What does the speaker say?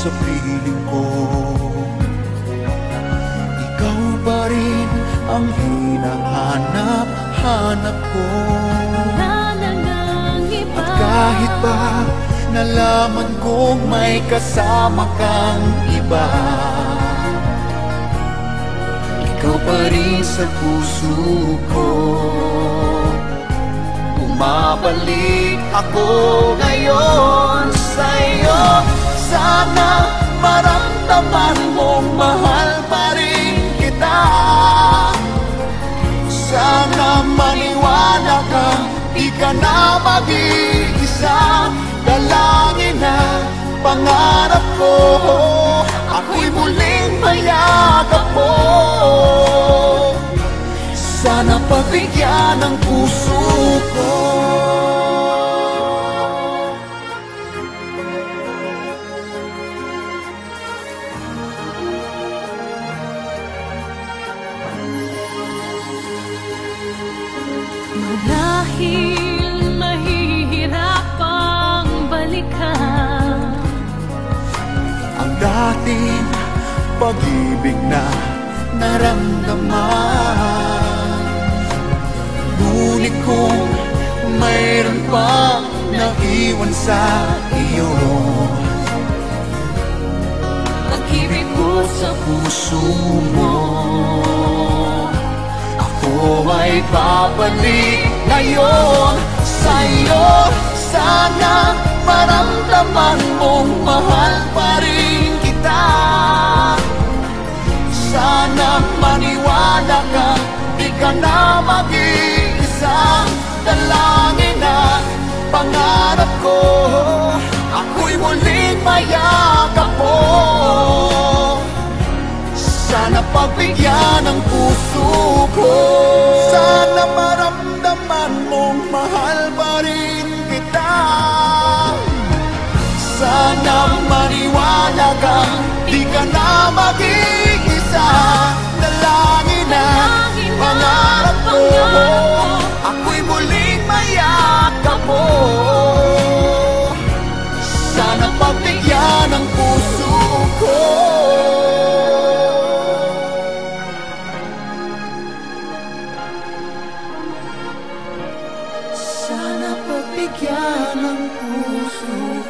sa piling ko. Ikaw pa rin ang hinahanap-hanap ko. Wala na ngang iba. At kahit pa nalaman kong may kasama kang iba, ikaw pa rin sa puso ko. Bumabalik ako ngayon sa'yo. Sana maramdaman mong mahal pa rin kita. Sana maniwala ka, di ka na mag-iisa. Dalangin na pangarap ko, ako'y muling mayakap mo. Sana pagbigyan ng puso ko. Marahil mahihirap ang balikan ang dating pag-ibig na naramdaman. Ngunit kung mayroon pang naiwan sa iyo, pag-ibig ko sa puso mo, ako ay babalik ngayon sa'yo. Sana maramdaman mong mahal pa rin kita. Sana maniwala ka, di ka na mag-iisa. Dalangin na pangarap ko, ako'y muling mayakap mo. Sana pagbigyan ng puso ko. Sana maramdaman mong mahal pa rin kita. Sana maniwala ka, di ka na mag-iisa. Dalangin na pangarap ko, ako'y muling mayakap mo. Sana pagbigyan ng puso ko. Sana pagbigyan ng puso